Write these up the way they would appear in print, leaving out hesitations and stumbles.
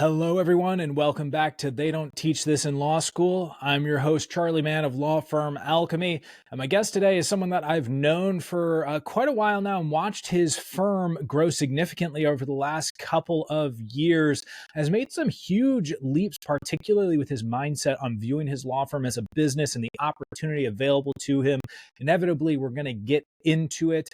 Hello, everyone, and welcome back to They Don't Teach This in Law School. I'm your host, Charlie Mann of law firm Alchemy, and my guest today is someone that I've known for quite a while now and watched his firm grow significantly over the last couple of years, has made some huge leaps, particularly with his mindset on viewing his law firm as a business and the opportunity available to him. Inevitably, we're going to get into it.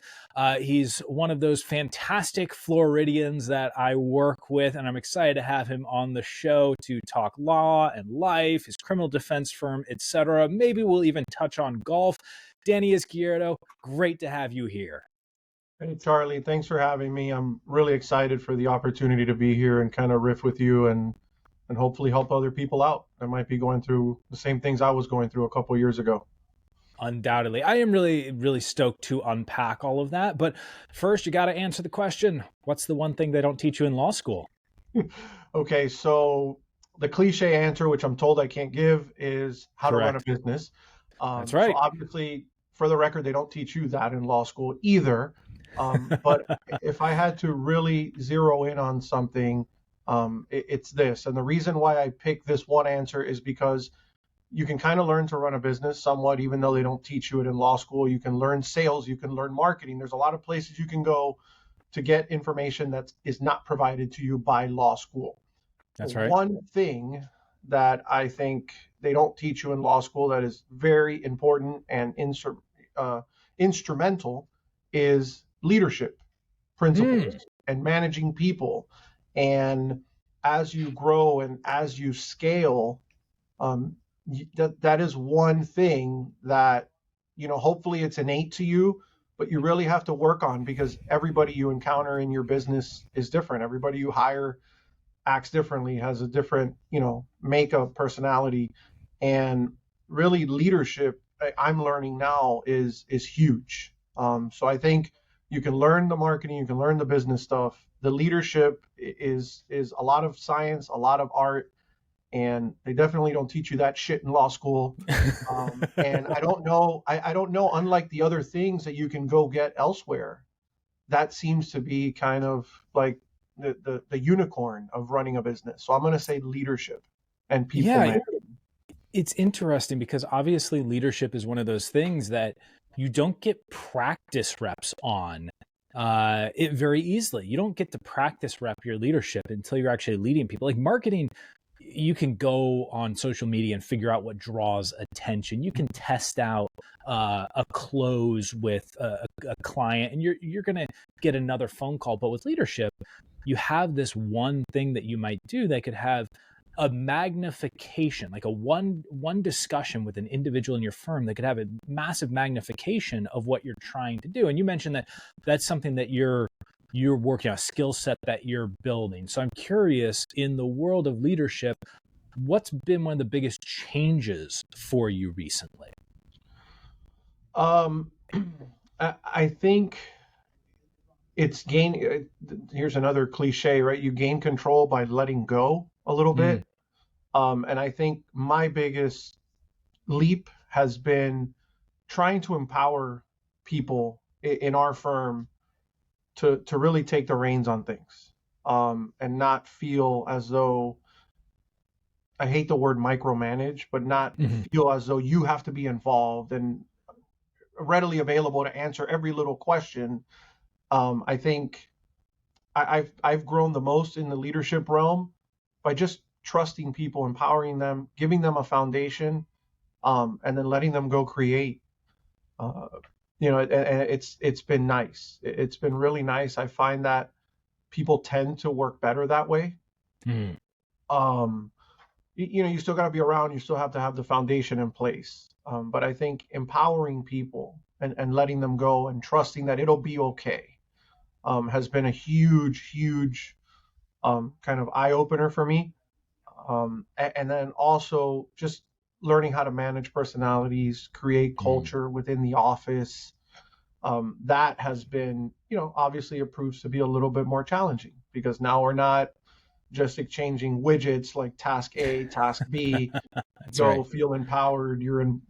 He's one of those fantastic Floridians that I work with, and I'm excited to have him on the show to talk law and life, his criminal defense firm, etc. Maybe we'll even touch on golf. Danny Izquierdo, great to have you here. Hey, Charlie, thanks for having me. I'm really excited for the opportunity to be here and kind of riff with you and hopefully help other people out that might be going through the same things I was going through a couple of years ago. Undoubtedly. I am really stoked to unpack all of that. But first, you got to answer the question, what's the one thing they don't teach you in law school? Okay, so the cliche answer, which I'm told I can't give, is how to run a business. That's right. So obviously, for the record, they don't teach you that in law school either. But if I had to really zero in on something, it's this. And the reason why I picked this one answer is because you can kind of learn to run a business somewhat, even though they don't teach you it in law school. You can learn sales, you can learn marketing. There's a lot of places you can go to get information that is not provided to you by law school. That's right. One thing that I think they don't teach you in law school that is very important and instrumental is leadership principles and managing people. And as you grow and as you scale, that is one thing that, hopefully it's innate to you, but you really have to work on, because everybody you encounter in your business is different. Everybody you hire acts differently, has a different, makeup, personality, and really leadership, I'm learning now, is huge. So I think you can learn the marketing, you can learn the business stuff. The leadership is a lot of science, a lot of art, and they definitely don't teach you that shit in law school. And I don't know, unlike the other things that you can go get elsewhere, that seems to be kind of like the unicorn of running a business. So I'm going to say leadership and people management. It's interesting because obviously leadership is one of those things that you don't get practice reps on it very easily. You don't get to practice rep your leadership until you're actually leading people. Like marketing, you can go on social media and figure out what draws attention. You can test out a close with a client, and you're going to get another phone call. But with leadership, you have this one thing that you might do that could have a magnification, like a one discussion with an individual in your firm that could have a massive magnification of what you're trying to do. And you mentioned that that's something that you're working on, a skill set that you're building. So I'm curious, in the world of leadership, what's been one of the biggest changes for you recently? I think it's here's another cliche, right? You gain control by letting go a little bit. And I think my biggest leap has been trying to empower people in our firm to really take the reins on things, and not feel as though, I hate the word micromanage, but not feel as though you have to be involved and readily available to answer every little question. I think I've grown the most in the leadership realm by just trusting people, empowering them, giving them a foundation, and then letting them go create. And it's been nice. It's been really nice. I find that people tend to work better that way. You still got to be around. You still have to have the foundation in place. But I think empowering people and letting them go and trusting that it'll be okay has been a huge kind of eye opener for me. And then also just learning how to manage personalities, create culture within the office. That has been, obviously it proves to be a little bit more challenging, because now we're not just exchanging widgets like task A, task B, feel empowered, you're in,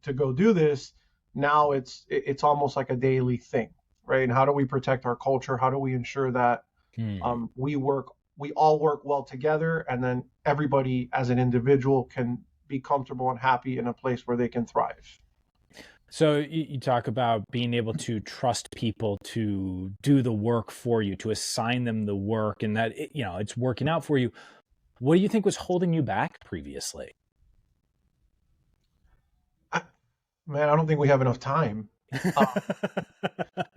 to go do this. Now it's almost like a daily thing, right? And how do we protect our culture? How do we ensure that we work we all work well together, and then everybody as an individual can be comfortable and happy in a place where they can thrive. So you talk about being able to trust people to do the work for you, to assign them the work, and that it's working out for you. What do you think was holding you back previously? Man, I don't think we have enough time. Uh,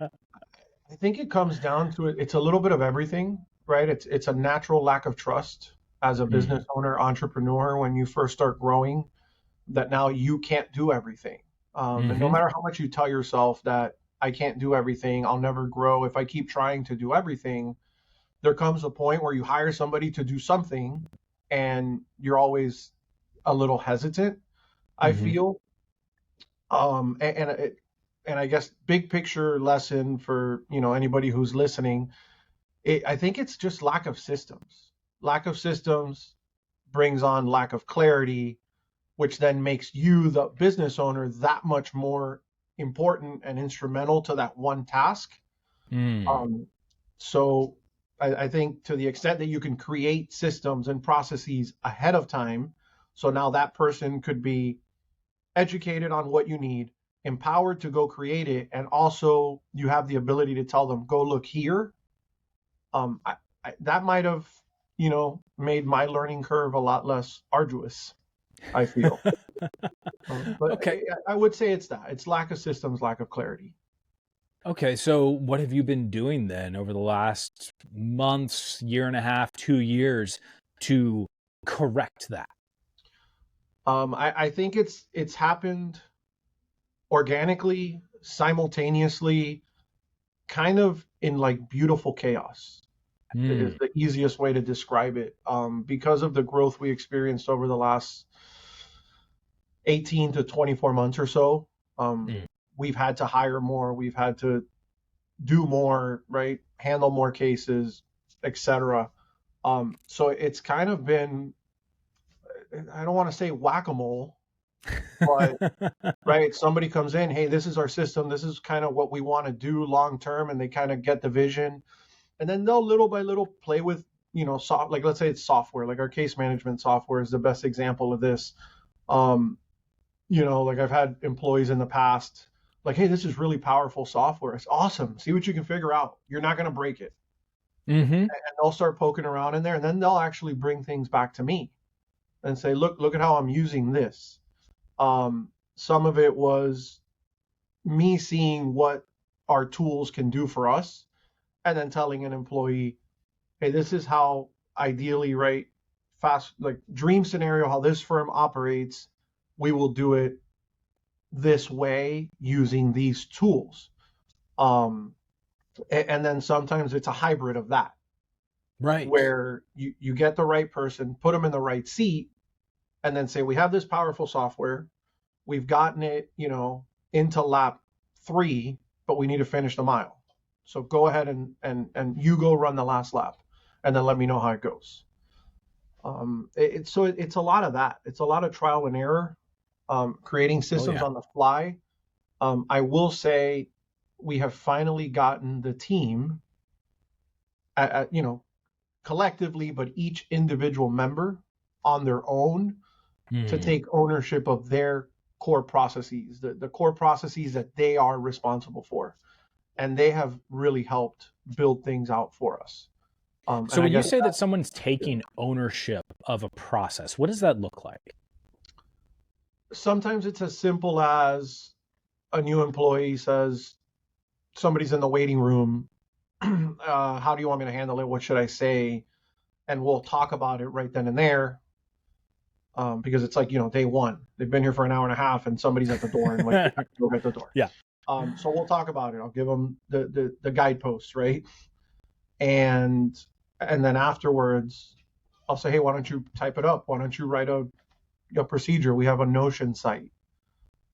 I think it comes down to it. It's a little bit of everything, right? It's a natural lack of trust as a Mm. business owner, entrepreneur, when you first start growing, that now you can't do everything. And no Hmm. matter how much you tell yourself that I can't do everything, I'll never grow if I keep trying to do everything, there comes a point where you hire somebody to do something and you're always a little hesitant, I Hmm. feel. And I guess big picture lesson for anybody who's listening, I think it's just lack of systems. Lack of systems brings on lack of clarity, which then makes you, the business owner, that much more important and instrumental to that one task. Mm. Um, so I think to the extent that you can create systems and processes ahead of time, so now that person could be educated on what you need, empowered to go create it, and also you have the ability to tell them, go look here. Um, that might have, made my learning curve a lot less arduous, I feel. But Okay. I would say it's that. It's lack of systems, lack of clarity. Okay. So what have you been doing then over the last months, year and a half, 2 years to correct that? I think it's happened organically, simultaneously, kind of in like beautiful chaos is Mm. the easiest way to describe it. Because of the growth we experienced over the last 18 to 24 months or so, um, Mm. we've had to hire more, we've had to do more, right? Handle more cases, etc. So it's kind of been, I don't want to say whack-a-mole, but right, somebody comes in, hey, this is our system, this is kind of what we want to do long term, and they kind of get the vision, and then they'll little by little play with, like let's say it's software, like our case management software is the best example of this. Um, like I've had employees in the past, like, hey, this is really powerful software. It's awesome. See what you can figure out. You're not going to break it. Hmm. And they'll start poking around in there, and then they'll actually bring things back to me and say, look at how I'm using this. Some of it was me seeing what our tools can do for us, and then telling an employee, hey, this is how ideally, right, fast, like dream scenario, how this firm operates. We will do it this way using these tools. Um, and then sometimes it's a hybrid of that, Right. where you get the right person, put them in the right seat, and then say, we have this powerful software. We've gotten it, into lap 3, but we need to finish the mile. So go ahead and you go run the last lap, and then let me know how it goes. It's a lot of that. It's a lot of trial and error, creating Oh systems yeah. on the fly. I will say we have finally gotten the team, collectively, but each individual member on their own, to Mm. take ownership of their core processes, the core processes that they are responsible for. And they have really helped build things out for us. And So I when you guess say that that, someone's taking ownership of a process, what does that look like? sometimes it's as simple as a new employee says, somebody's in the waiting room. How do you want me to handle it? What should I say? And we'll talk about it right then and there, because it's like, day one. They've been here for an hour and a half, and somebody's at the door, and like, we have to go get the door. Yeah. So we'll talk about it. I'll give them the guideposts, right? And and then afterwards, I'll say, hey, why don't you type it up? Why don't you write a procedure? We have a Notion site,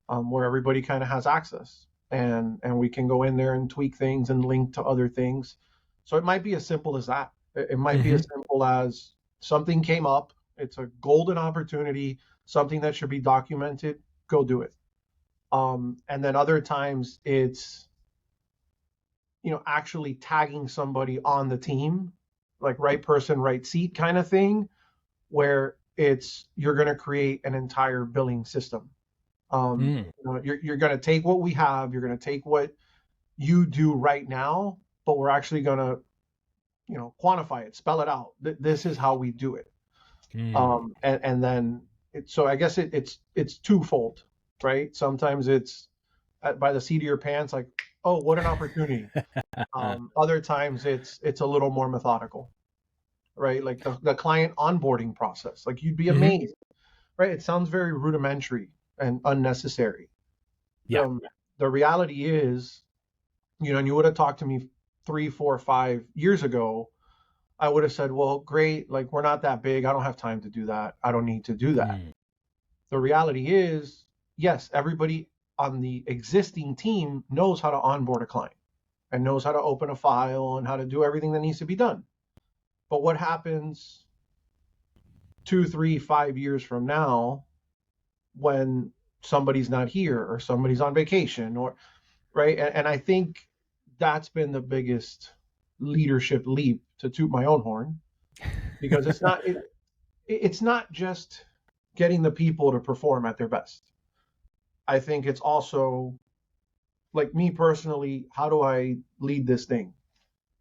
where everybody kind of has access, and we can go in there and tweak things and link to other things. So it might be as simple as that. It might be Hmm. as simple as something came up. It's a golden opportunity, something that should be documented. Go do it. And then other times it's, actually tagging somebody on the team like right person, right seat kind of thing, where you're going to create an entire billing system. You're going to take what we have, you're going to take what you do right now, but we're actually going to, quantify it, spell it out. This is how we do it. And then so I guess it's twofold, right? Sometimes it's by the seat of your pants, like, oh, what an opportunity. Other times it's a little more methodical, right? Like the client onboarding process, like you'd be amazed, right? It sounds very rudimentary and unnecessary. Yeah. The reality is, and you would have talked to me 3, 4, 5 years ago, I would have said, well, great, like we're not that big. I don't have time to do that. I don't need to do that. The reality is, yes, everybody on the existing team knows how to onboard a client and knows how to open a file and how to do everything that needs to be done. But what happens 2, 3, 5 years from now when somebody's not here or somebody's on vacation, or right? And I think that's been the biggest leadership leap, to toot my own horn, because it's not just getting the people to perform at their best. I think it's also, like me personally, how do I lead this thing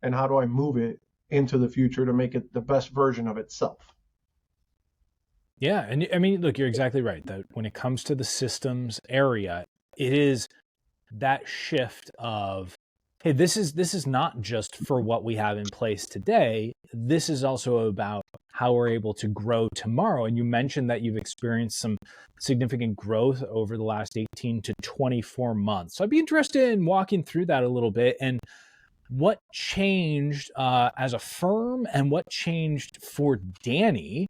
and how do I move it into the future to make it the best version of itself? Yeah. And I mean, look, you're exactly right that when it comes to the systems area, it is that shift of, hey, this is not just for what we have in place today. This is also about how we're able to grow tomorrow. And you mentioned that you've experienced some significant growth over the last 18 to 24 months. So I'd be interested in walking through that a little bit and what changed as a firm and what changed for Danny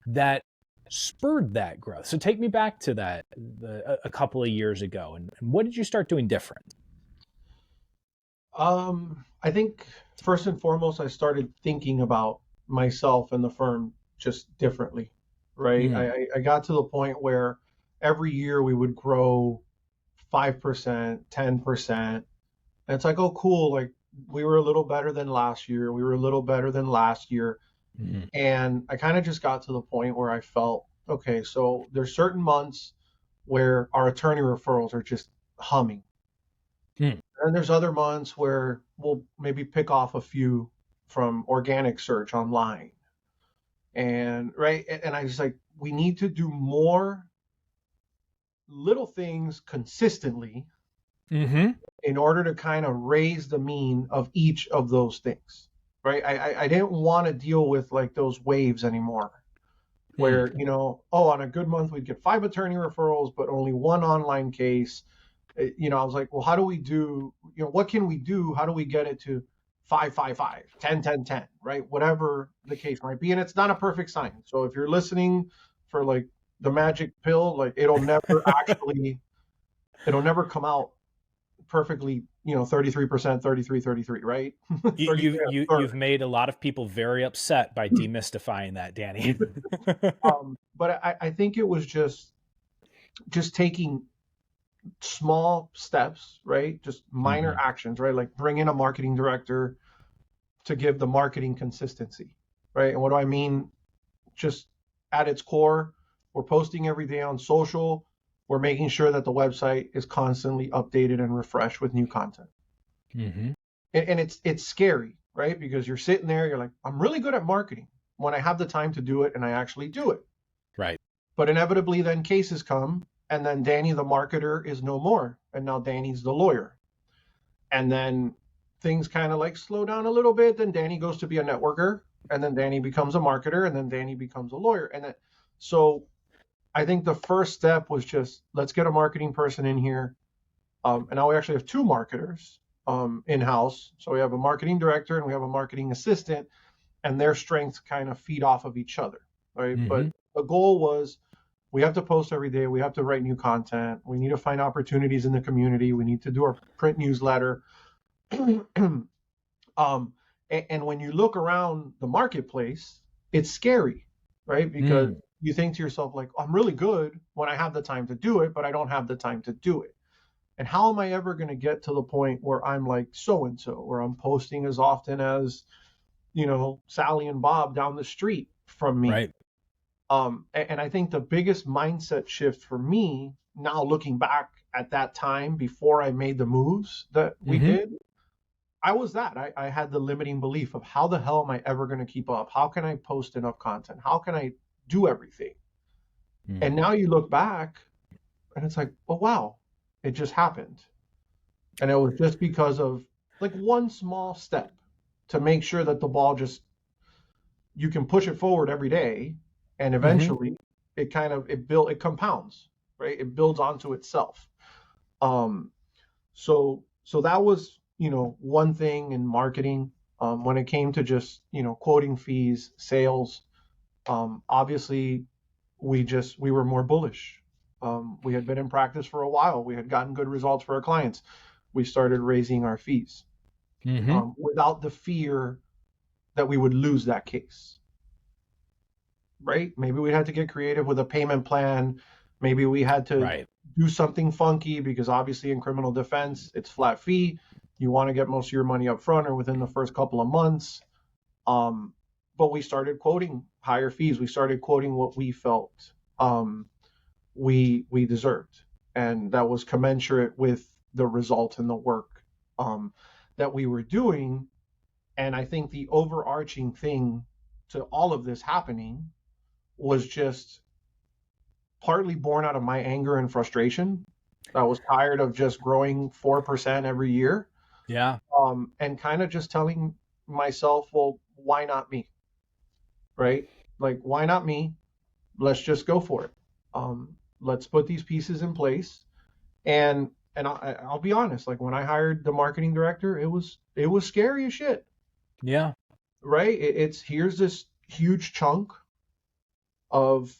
that spurred that growth. So take me back to that a couple of years ago, and what did you start doing different? I think first and foremost, I started thinking about myself and the firm just differently, right? I got to the point where every year we would grow 5%, 10%. And it's like, oh, cool. Like we were a little better than last year. We were a little better than last year. And I kind of just got to the point where I felt, okay, so there's certain months where our attorney referrals are just humming. And there's other months where we'll maybe pick off a few from organic search online. And right. And I was like, we need to do more little things consistently in order to kind of raise the mean of each of those things. Right. I didn't want to deal with like those waves anymore where, on a good month, we'd get 5 attorney referrals, but only 1 online case. I was like, well, how do we do, what can we do? How do we get it to 5, 5, 5, 10, 10, 10, right? Whatever the case might be. And it's not a perfect science. So if you're listening for like the magic pill, like it'll never come out perfectly, 33%, 33, 33, right? You've made a lot of people very upset by demystifying that, Danny. But I think it was just taking small steps, right? Just minor actions, right? Like bring in a marketing director to give the marketing consistency, right? And what do I mean? Just at its core, we're posting every day on social. We're making sure that the website is constantly updated and refreshed with new content. And it's scary, right? Because you're sitting there, you're like, I'm really good at marketing when I have the time to do it, and I actually do it. Right. But inevitably then cases come, and then Danny, the marketer, is no more. And now Danny's the lawyer. And then things kind of like slow down a little bit. Then Danny goes to be a networker, and then Danny becomes a marketer, and then Danny becomes a lawyer. And then, so I think the first step was just, let's get a marketing person in here. And now we actually have 2 marketers in-house. So we have a marketing director and we have a marketing assistant, and their strengths kind of feed off of each other, right? But the goal was, we have to post every day. We have to write new content. We need to find opportunities in the community. We need to do our print newsletter. And when you look around the marketplace, it's scary, right? Because you think to yourself, like, I'm really good when I have the time to do it, but I don't have the time to do it. And how am I ever going to get to the point where I'm like so-and-so, where I'm posting as often as, Sally and Bob down the street from me. Right. And I think the biggest mindset shift for me now, looking back at that time before I made the moves that we did, I had the limiting belief of how the hell am I ever going to keep up? How can I post enough content? How can I do everything? And now you look back and it's like, oh, wow, it just happened. And it was just because of like one small step to make sure that the ball you can push it forward every day. And eventually it compounds, right? It builds onto itself. So that was, one thing in marketing. When it came to just, quoting fees, sales, obviously we were more bullish. We had been in practice for a while. We had gotten good results for our clients. We started raising our fees without the fear that we would lose that case. Right? Maybe we had to get creative with a payment plan. Maybe we had to do something funky because obviously in criminal defense, it's flat fee. You want to get most of your money up front or within the first couple of months. But we started quoting higher fees. We started quoting what we felt we deserved. And that was commensurate with the result and the work that we were doing. And I think the overarching thing to all of this happening was just partly born out of my anger and frustration. I was tired of just growing 4% every year. Yeah. And kind of just telling myself, well, why not me? Right? Like, why not me? Let's just go for it. Let's put these pieces in place. And I'll be honest, like when I hired the marketing director, it was scary as shit. Yeah. Right? Here's this huge chunk of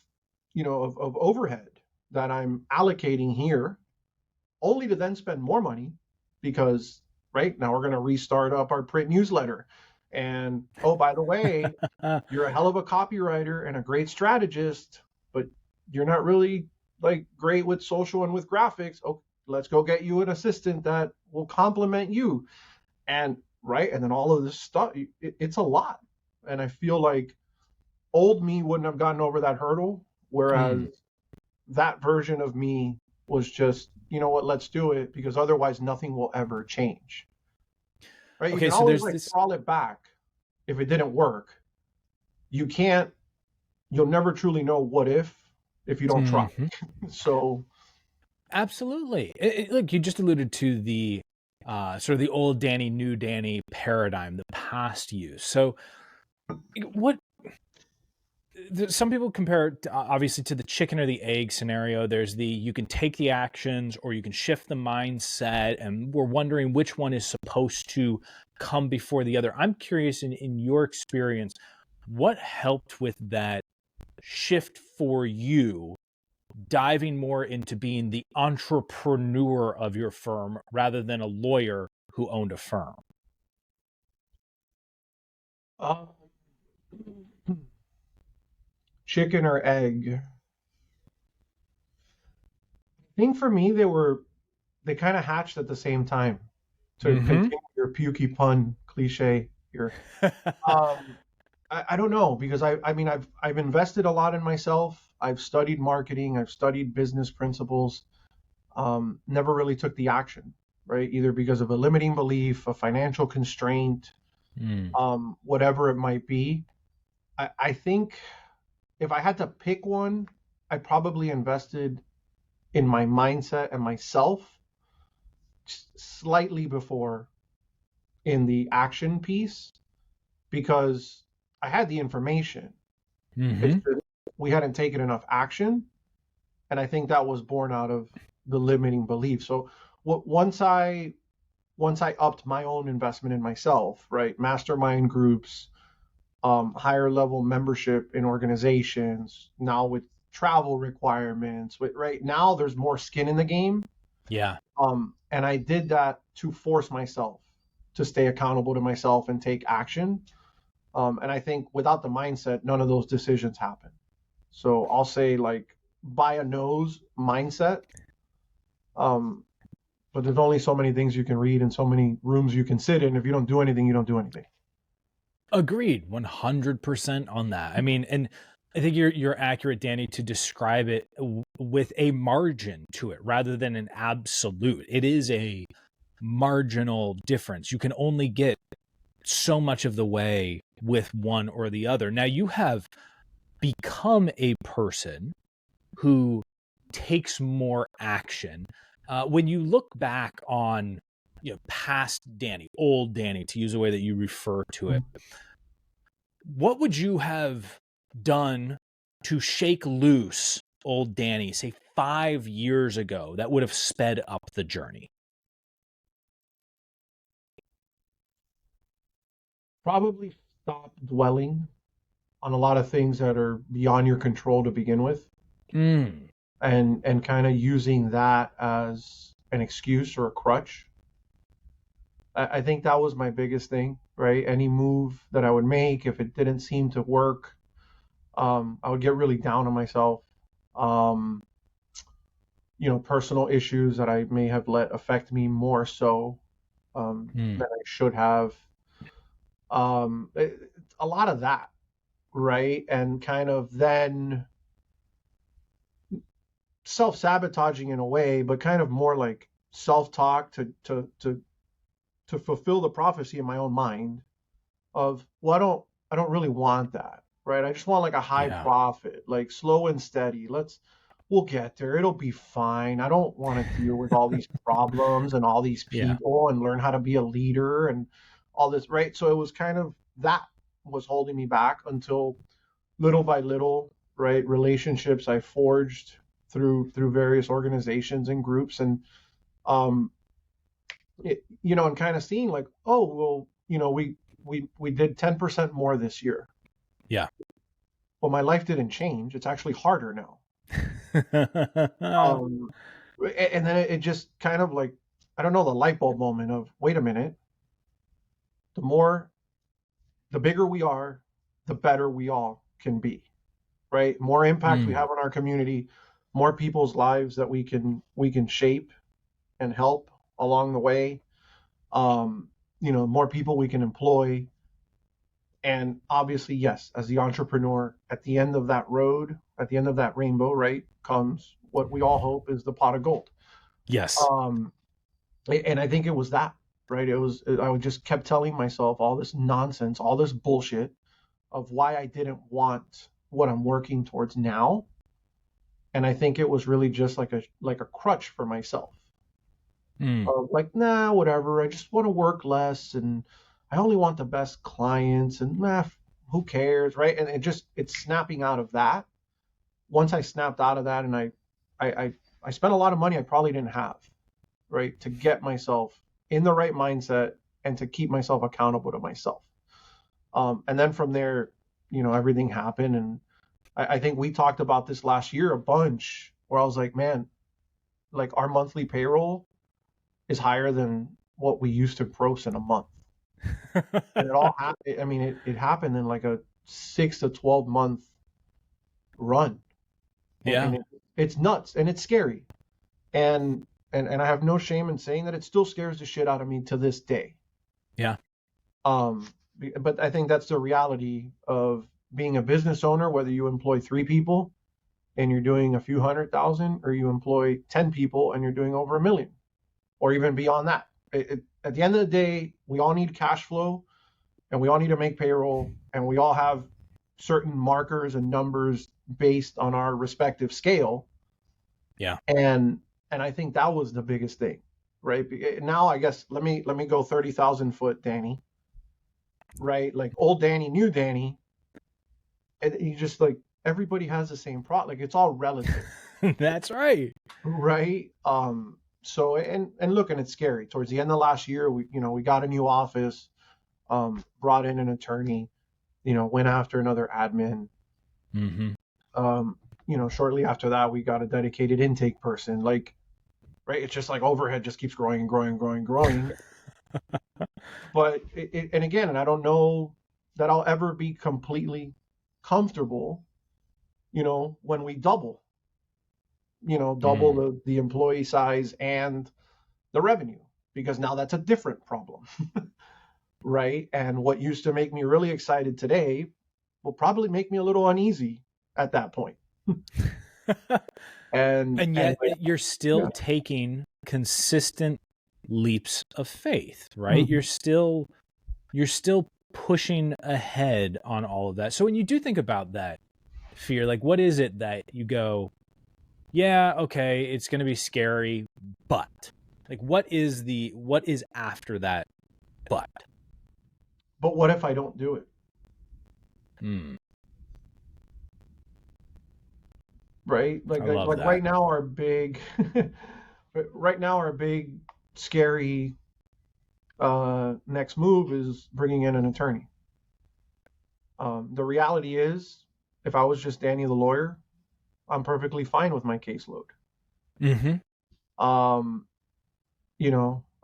overhead that I'm allocating here, only to then spend more money because right now we're going to restart up our print newsletter. And oh, by the way, you're a hell of a copywriter and a great strategist, but you're not really like great with social and with graphics. Oh, let's go get you an assistant that will complement you. And right. And then all of this stuff, it's a lot. And I feel like old me wouldn't have gotten over that hurdle. Whereas that version of me was just, you know what, let's do it because otherwise nothing will ever change. Right? Okay, you can so always there's this crawl it back if it didn't work. You'll never truly know what if you don't try. So absolutely. Look, you just alluded to the sort of the old Danny, new Danny paradigm, the past you. So some people compare it obviously to the chicken or the egg scenario. There's you can take the actions or you can shift the mindset, and we're wondering which one is supposed to come before the other. I'm curious in your experience, what helped with that shift for you, diving more into being the entrepreneur of your firm rather than a lawyer who owned a firm? Chicken or egg? I think for me, they kind of hatched at the same time. To continue your pukey pun cliche here. I don't know because I mean I've invested a lot in myself. I've studied marketing. I've studied business principles. Never really took the action, right? Either because of a limiting belief, a financial constraint, whatever it might be. I think if I had to pick one, I probably invested in my mindset and myself slightly before in the action piece because I had the information. We hadn't taken enough action. And I think that was born out of the limiting belief. So once I upped my own investment in myself, right? Mastermind groups, higher level membership in organizations, now with travel requirements, right now there's more skin in the game. Yeah. And I did that to force myself to stay accountable to myself and take action. And I think without the mindset, none of those decisions happen. So I'll say like by a nose mindset. But there's only so many things you can read and so many rooms you can sit in. If you don't do anything, you don't do anything. Agreed, 100% on that. I mean, and I think you're accurate, Danny, to describe it with a margin to it rather than an absolute. It is a marginal difference. You can only get so much of the way with one or the other. Now you have become a person who takes more action. When you look back on, past Danny, old Danny, to use a way that you refer to it, what would you have done to shake loose old Danny, say 5 years ago, that would have sped up the journey? Probably stop dwelling on a lot of things that are beyond your control to begin with, Mm, and kind of using that as an excuse or a crutch. I think that was my biggest thing, right? Any move that I would make, if it didn't seem to work, I would get really down on myself. Um, Personal issues that I may have let affect me more so mm, than I should have. A lot of that, right? And kind of then self-sabotaging in a way, but kind of more like self-talk to fulfill the prophecy in my own mind of, well, I don't really want that, right? I just want like a high yeah, profit, like slow and steady. We'll get there. It'll be fine. I don't want to deal with all these problems and all these yeah, people and learn how to be a leader and all this, right? So it was kind of that was holding me back until little by little, right? Relationships I forged through various organizations and groups, and um and kind of seeing like, oh, well, we did 10% more this year. yeah. Well, my life didn't change. It's actually harder now. Um, and then it just kind of like, I don't know, the light bulb moment of, wait a minute, the more, the bigger we are, the better we all can be, right? More impact we Mm, have on our community, more people's lives that we can shape and help along the way. More people we can employ. And obviously, yes, as the entrepreneur, at the end of that road, at the end of that rainbow, right, comes what we all hope is the pot of gold. yes. Um, and I think it was that, right? I would just kept telling myself all this nonsense, all this bullshit of why I didn't want what I'm working towards now. And I think it was really just like a crutch for myself. Mm, Like, nah, whatever. I just want to work less, and I only want the best clients, and who cares, right? And it's snapping out of that. Once I snapped out of that, and I, I, I spent a lot of money I probably didn't have, right, to get myself in the right mindset and to keep myself accountable to myself. And then from there, everything happened, and I think we talked about this last year a bunch, where I was like, man, like our monthly payroll is higher than what we used to gross in a month. And it all happened. I mean, it happened in like a 6 to 12 month run, and, yeah, it's nuts and it's scary. And I have no shame in saying that it still scares the shit out of me to this day. yeah. Um, but I think that's the reality of being a business owner, whether you employ 3 people and you're doing a few 100,000, or you employ 10 people and you're doing over 1 million, or even beyond that. At the end of the day, we all need cash flow, and we all need to make payroll, and we all have certain markers and numbers based on our respective scale. Yeah. And I think that was the biggest thing, right? Now I guess let me go 30,000 foot, Danny, right? Like old Danny, new Danny, and you just like, everybody has the same product. Like, it's all relative, That's right. right? So, and look, and it's scary. Towards the end of last year, we got a new office, brought in an attorney, went after another admin. Mm-hmm. Shortly after that, we got a dedicated intake person. Like, right, it's just like overhead just keeps growing and growing and growing and growing. But and again, and I don't know that I'll ever be completely comfortable, when we double Mm, the employee size and the revenue, because now that's a different problem. right? And what used to make me really excited today will probably make me a little uneasy at that point. And yet you're still yeah. taking consistent leaps of faith, right? Mhm. You're still pushing ahead on all of that. So when you do think about that fear, like what is it that you go, yeah, okay, it's going to be scary, but like what is after that but? But what if I don't do it? Hmm. Right? I love Like that. right now our big scary next move is bringing in an attorney. The reality is, if I was just Danny the lawyer, I'm perfectly fine with my caseload. Mm-hmm.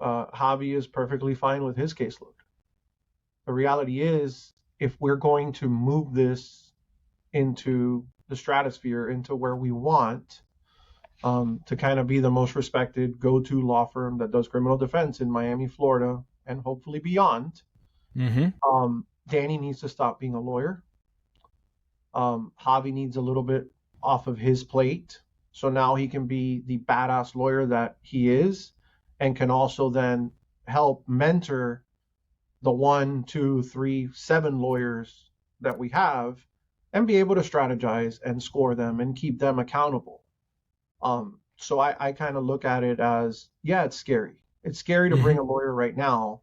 Javi is perfectly fine with his caseload. The reality is, if we're going to move this into the stratosphere, into where we want, to kind of be the most respected go-to law firm that does criminal defense in Miami, Florida, and hopefully beyond, Mm-hmm. Danny needs to stop being a lawyer. Javi needs a little bit off of his plate. So now he can be the badass lawyer that he is and can also then help mentor the 1, 2, 3, 7 lawyers that we have and be able to strategize and score them and keep them accountable. So I kind of look at it as, yeah, it's scary. It's scary to Mm-hmm. bring a lawyer right now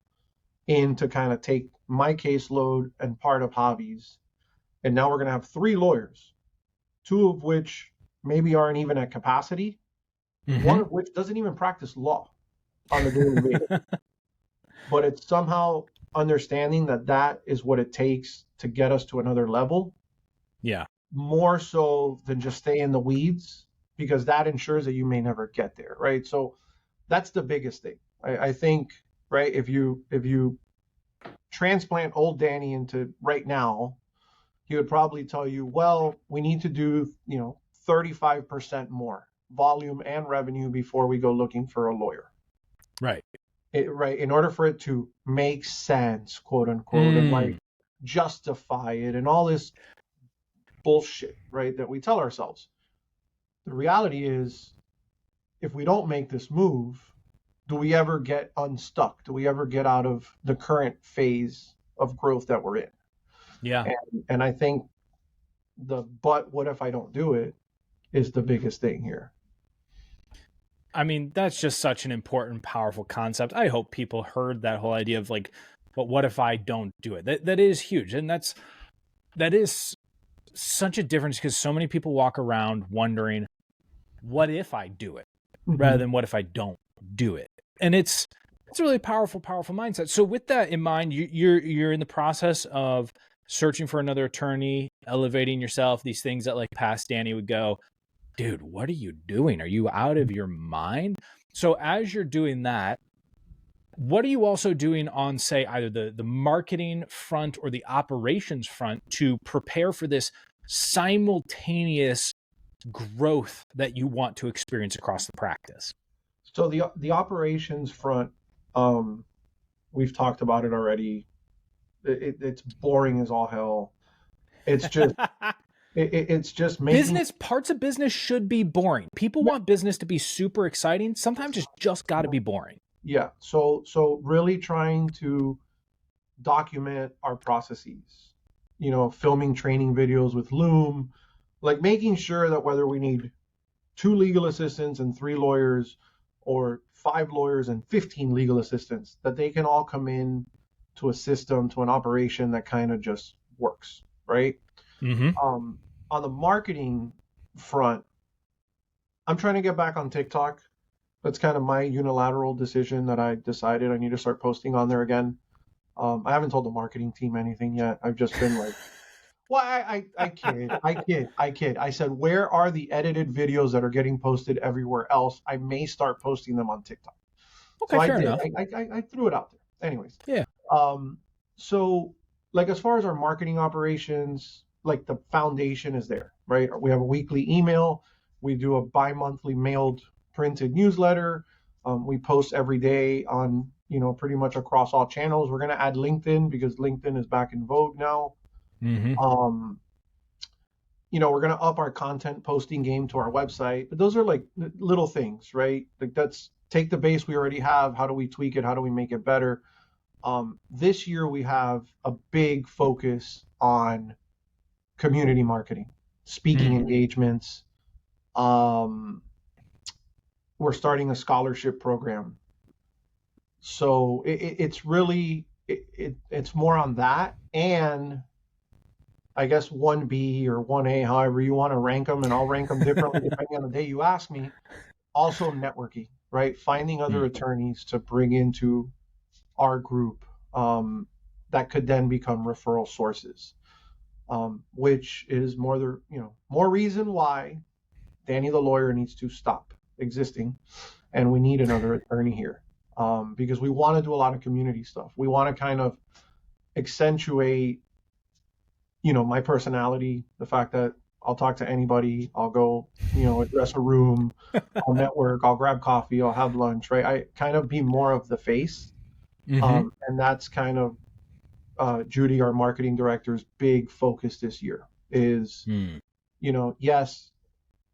in to kind of take my caseload and part of Javi's. And now we're going to have 3 lawyers, 2 of which maybe aren't even at capacity, one Mm-hmm. of which doesn't even practice law on a daily basis. But it's somehow understanding that that is what it takes to get us to another level, Yeah. more so than just stay in the weeds, because that ensures that you may never get there, right? So that's the biggest thing. I think, right, if you transplant old Danny into right now, he would probably tell you, well, we need to do, 35% more volume and revenue before we go looking for a lawyer. Right. Right, in order for it to make sense, quote unquote, and like Mm. justify it and all this bullshit, right, that we tell ourselves. The reality is, if we don't make this move, do we ever get unstuck? Do we ever get out of the current phase of growth that we're in? Yeah. And I think but what if I don't do it is the biggest thing here. I mean, that's just such an important, powerful concept. I hope people heard that whole idea of like, but what if I don't do it? That is huge. And that is such a difference because so many people walk around wondering, what if I do it? Rather Mm-hmm. than what if I don't do it? And it's a really powerful mindset. So with that in mind, you're in the process of searching for another attorney, elevating yourself, these things that like past Danny would go, dude, what are you doing? Are you out of your mind? So as you're doing that, what are you also doing on, say, either the marketing front or the operations front to prepare for this simultaneous growth that you want to experience across the practice? So the operations front, we've talked about it already. It's boring as all hell. It's just it's just making Parts of business should be boring. People want business to be super exciting. Sometimes it's just got to be boring. yeah. So really trying to document our processes. Filming training videos with Loom, like making sure that whether we need 2 legal assistants and 3 lawyers, or 5 lawyers and 15 legal assistants, that they can all come in to a system, to an operation that kind of just works, right? Mm-hmm. On the marketing front, I'm trying to get back on TikTok. That's kind of my unilateral decision that I decided I need to start posting on there again. I haven't told the marketing team anything yet. I've just been like, well, I kid. I said, where are the edited videos that are getting posted everywhere else? I may start posting them on TikTok. Okay, So I fair did. enough. I threw it out there. Anyways, Yeah. So like as far as our marketing operations, like the foundation is there, right? We have a weekly email. We do a bi-monthly mailed printed newsletter. We post every day on pretty much across all channels. We're going to add LinkedIn because LinkedIn is back in vogue now. Mm-hmm. We're going to up our content posting game to our website, but those are like little things, right? Like that's take the base we already have. How do we tweak it? How do we make it better? This year we have a big focus on community marketing, speaking engagements. We're starting a scholarship program. So it's really, it's more on that. And I guess 1B or 1A, however you want to rank them, and I'll rank them differently depending on the day you ask me. Also networking, right? Finding other attorneys to bring into our group that could then become referral sources, which is more reason why Danny the lawyer needs to stop existing, and we need another attorney here because we want to do a lot of community stuff. We want to kind of accentuate my personality, the fact that I'll talk to anybody, I'll go, address a room, I'll network, I'll grab coffee, I'll have lunch, right? I kind of be more of the face. And that's kind of Judy, our marketing director's big focus this year is, yes,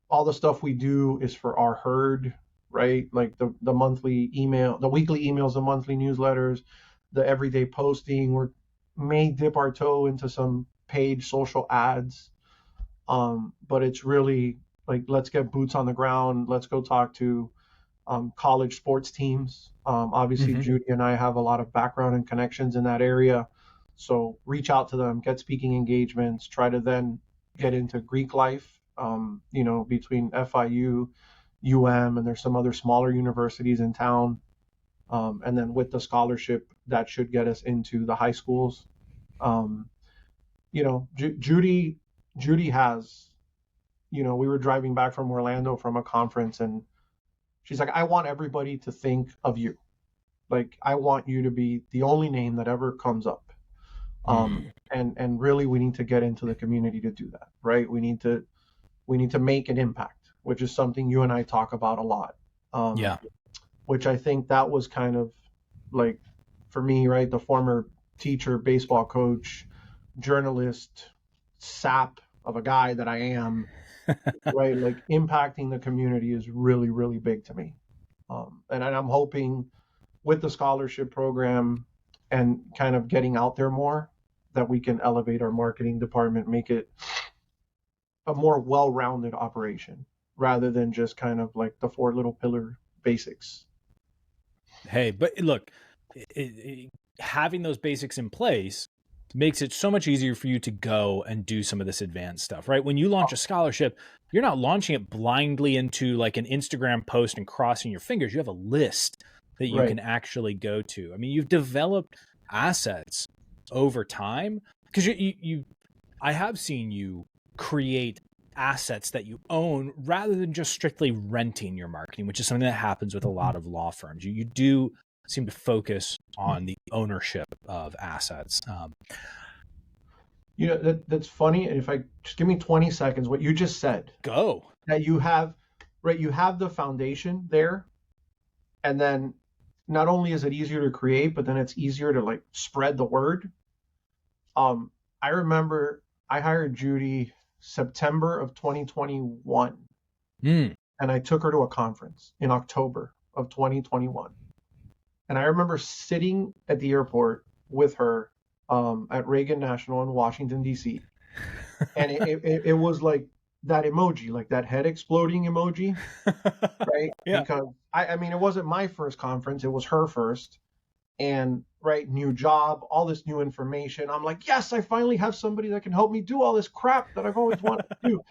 all the stuff we do is for our herd, right? Like the monthly email, the weekly emails, the monthly newsletters, the everyday posting. We may dip our toe into some paid social ads, but it's really like, let's get boots on the ground. Let's go talk to college sports teams. Obviously, Judy and I have a lot of background and connections in that area. So reach out to them, get speaking engagements, try to then get into Greek life, between FIU, and there's some other smaller universities in town. And then with the scholarship, that should get us into the high schools. Judy has, we were driving back from Orlando from a conference, and she's like, I want everybody to think of you. Like, I want you to be the only name that ever comes up. And really, we need to get into the community to do that, right? We need to make an impact, which is something you and I talk about a lot. Which I think that was kind of like, for me, right, the former teacher, baseball coach, journalist, sap of a guy that I am, right? Like, impacting the community is really, really big to me. And I'm hoping with the scholarship program and kind of getting out there more, that we can elevate our marketing department, make it a more well-rounded operation rather than just kind of like the 4 little pillar basics. Hey, but look, having those basics in place makes it so much easier for you to go and do some of this advanced stuff, right? When you launch a scholarship, you're not launching it blindly into like an Instagram post and crossing your fingers. You have a list that you can actually go to. I mean, you've developed assets over time because I have seen you create assets that you own rather than just strictly renting your marketing, which is something that happens with a lot of law firms. You do seem to focus on the ownership of assets. That's funny. And if I just give me 20 seconds, what you just said, go, that you have the foundation there. And then not only is it easier to create, but then it's easier to like spread the word. I remember I hired Judy September of 2021, and I took her to a conference in October of 2021. And I remember sitting at the airport with her at Reagan National in Washington, D.C. And it was like that emoji, like that head exploding emoji, right? Yeah. Because I mean, it wasn't my first conference, it was her first. And right, new job, all this new information. I'm like, yes, I finally have somebody that can help me do all this crap that I've always wanted to do.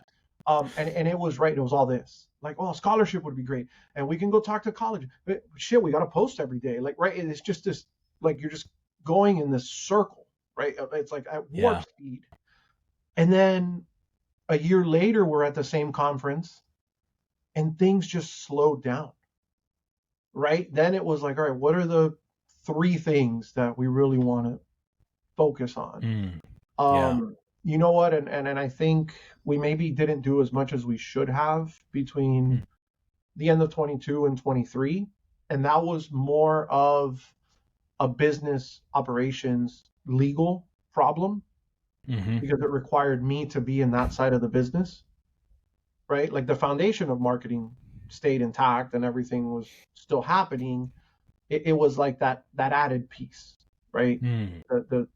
And it was right. It was all this like, oh, scholarship would be great. And we can go talk to college. But shit, we got to post every day. Like, right. It's just this, like, you're just going in this circle, right? It's like at warp speed. And then a year later, we're at the same conference and things just slowed down, right? Then it was like, all right, what are the 3 things that we really want to focus on? You know what? And I think we maybe didn't do as much as we should have between the end of 22 and 23. And that was more of a business operations legal problem because it required me to be in that side of the business, right? Like the foundation of marketing stayed intact and everything was still happening. It was like that added piece, right? The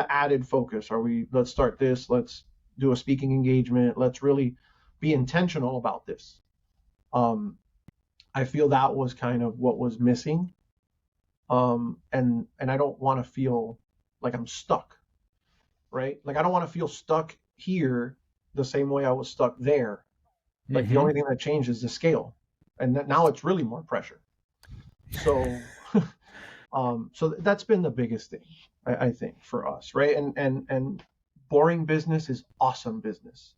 added focus. Let's start this, let's do a speaking engagement, let's really be intentional about this. I feel that was kind of what was missing. And I don't want to feel like I'm stuck, right? Like I don't want to feel stuck here the same way I was stuck there. Like the only thing that changed is the scale, and now it's really more pressure. So, so that's been the biggest thing I think for us, right? And boring business is awesome business.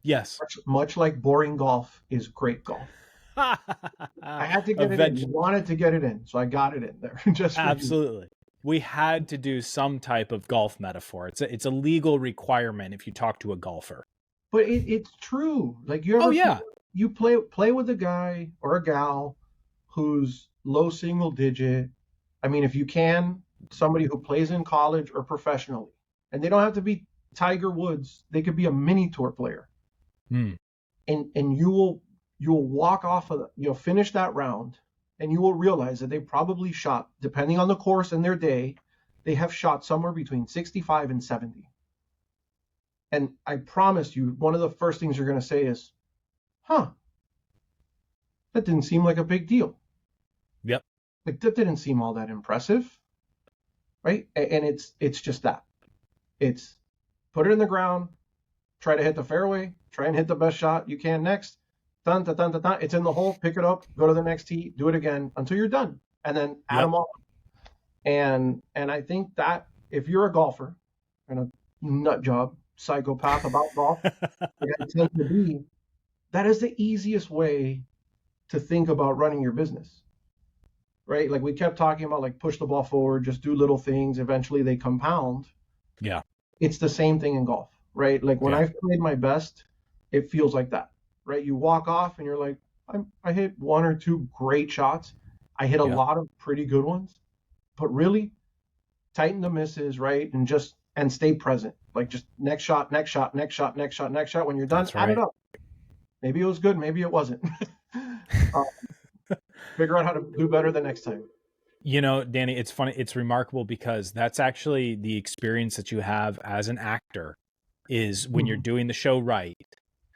Yes. Much like boring golf is great golf. I had to get it in. You wanted to get it in, so I got it in there. Just for absolutely. We had to do some type of golf metaphor. It's a legal requirement if you talk to a golfer. But it's true. Like you ever you play with a guy or a gal who's low single digit. I mean, if you can, somebody who plays in college or professionally, and they don't have to be Tiger Woods. They could be a mini tour player. And you'll walk off of you'll finish that round, and you will realize that they probably shot, depending on the course and their day, they have shot somewhere between 65 and 70. And I promise you, one of the first things you're going to say is, that didn't seem like a big deal. Yep. Like that didn't seem all that impressive. Right? And it's just that. It's put it in the ground, try to hit the fairway, try and hit the best shot you can next. Dun, dun, dun, dun, dun. It's in the hole, pick it up, go to the next tee, do it again until you're done. And then add them all. And I think that if you're a golfer and a nut job, psychopath about golf, like I tend to be, that is the easiest way to think about running your business, right? Like we kept talking about, like push the ball forward, just do little things, eventually they compound. Yeah, it's the same thing in golf, right? Like when I've played my best, it feels like that, right? You walk off and you're like, I hit one or two great shots, I hit a lot of pretty good ones, but really tighten the misses, right? And stay present. Like just next shot, next shot, next shot, next shot, next shot. When you're done, add it up. Maybe it was good, maybe it wasn't. Figure out how to do better the next time. You know, Danny, it's funny. It's remarkable because that's actually the experience that you have as an actor is when you're doing the show right.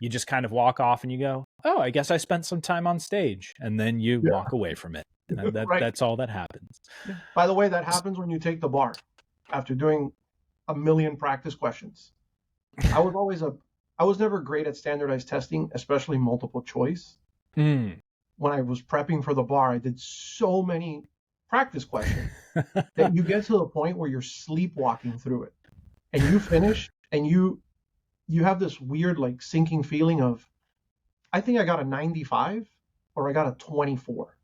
You just kind of walk off and you go, oh, I guess I spent some time on stage. And then you walk away from it. And that's all that happens. By the way, that happens when you take the bar after doing a million practice questions. I was never great at standardized testing, especially multiple choice. When I was prepping for the bar, I did so many practice questions that you get to the point where you're sleepwalking through it, and you finish, and you have this weird like sinking feeling of, I think I got a 95 or I got a 24.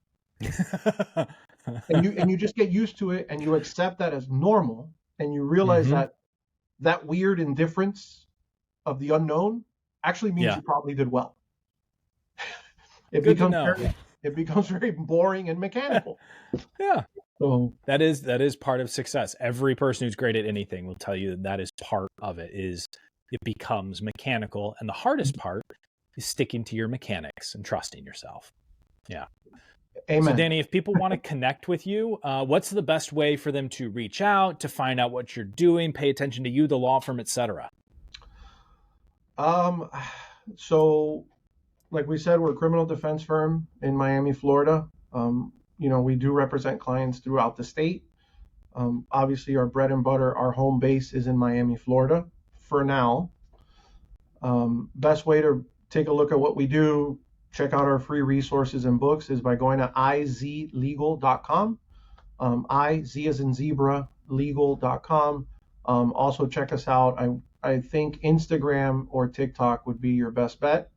and you just get used to it, and you accept that as normal, and you realize that weird indifference of the unknown actually means you probably did well. It becomes very boring and mechanical. Yeah. So that is part of success. Every person who's great at anything will tell you that is part of it. Is it becomes mechanical, and the hardest part is sticking to your mechanics and trusting yourself. Yeah. Amen. So Danny, if people want to connect with you, what's the best way for them to reach out, to find out what you're doing, pay attention to you, the law firm, etc.? So like we said, we're a criminal defense firm in Miami, Florida. We do represent clients throughout the state. Obviously our bread and butter, our home base is in Miami, Florida for now. Best way to take a look at what we do, check out our free resources and books, is by going to izlegal.com. Z as in zebra, legal.com. Also check us out. I think Instagram or TikTok would be your best bet.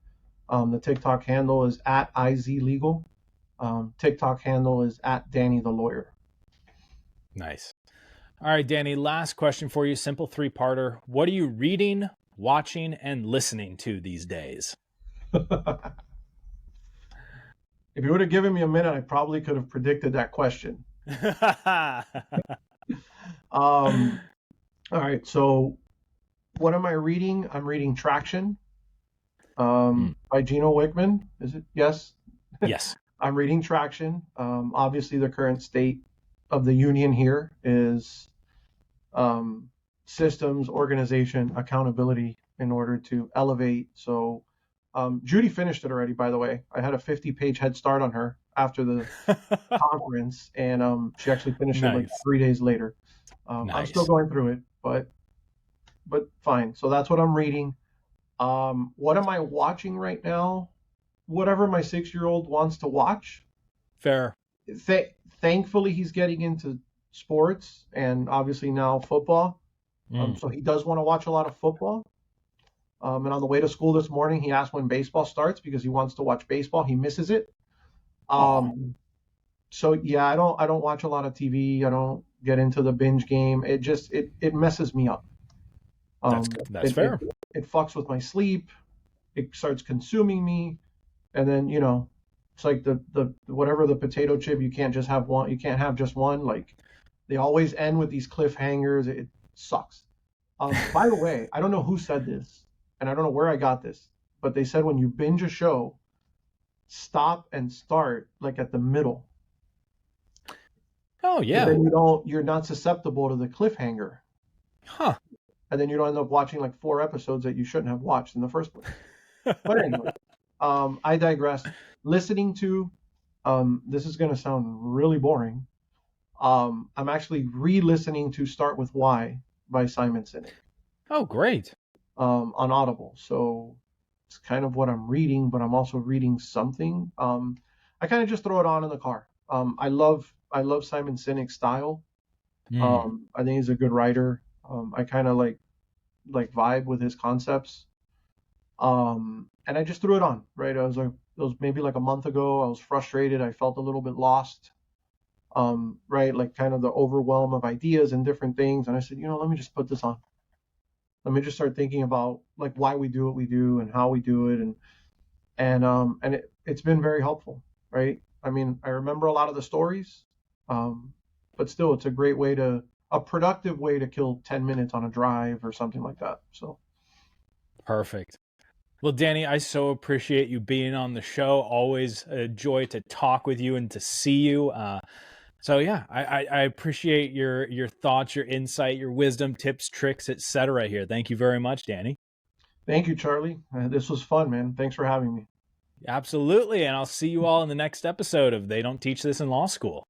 The TikTok handle is at izlegal. TikTok handle is at Danny the Lawyer. Nice. All right, Danny, last question for you. Simple three-parter. What are you reading, watching, and listening to these days? If you would have given me a minute, I probably could have predicted that question. Um, all right. So what am I reading? I'm reading Traction Mm. by Gino Wickman. Is it? Yes. Yes. I'm reading Traction. Obviously, the current state of the union here is um, systems, organization, accountability in order to elevate. So, Judy finished it already, by the way. I had a 50-page head start on her after the conference, and she actually finished it like Nice. 3 days later. I'm still Nice. going through it, but fine. So that's what I'm reading. What am I watching right now? Whatever my 6-year-old wants to watch. Fair. Th- Thankfully, he's getting into sports and obviously now football. Mm. So he does want to watch a lot of football. And on the way to school this morning, he asked when baseball starts because he wants to watch baseball. He misses it. Oh, So yeah, I don't watch a lot of TV. I don't get into the binge game. It messes me up. that's Um, good. That's it, it fair. it fucks with my sleep. It starts consuming me, and then it's like the whatever the potato chip. You can't just have one. You can't have just one. Like they always end with these cliffhangers. It sucks. By the way, I don't know who said this, and I don't know where I got this, but they said when you binge a show, stop and start like at the middle. Oh, So yeah. then you're not susceptible to the cliffhanger. Huh. And then you don't end up watching like 4 episodes that you shouldn't have watched in the first place. But anyway, I digress. Listening to, this is going to sound really boring. I'm actually re-listening to Start With Why by Simon Sinek Oh, great. on Audible. So it's kind of what I'm reading, but I'm also reading something. I kind of just throw it on in the car. I love Simon Sinek's style. Mm. I think he's a good writer. I kind of like vibe with his concepts. And I just threw it on, right? It was maybe like a month ago. I was frustrated. I felt a little bit lost, right? Like kind of the overwhelm of ideas and different things. And I said, let me just put this on. Let me just start thinking about like why we do what we do and how we do it, and it's been very helpful, right? I mean, I remember a lot of the stories, um, but still, it's a productive way to kill 10 minutes on a drive or something like that. So Perfect. Well, Danny, I so appreciate you being on the show. Always a joy to talk with you and to see you. So yeah, I appreciate your thoughts, your insight, your wisdom, tips, tricks, etc. here. Thank you very much, Danny. thank you, Charlie. This was fun, man. Thanks for having me. Absolutely. And I'll see you all in the next episode of They Don't Teach This in Law School.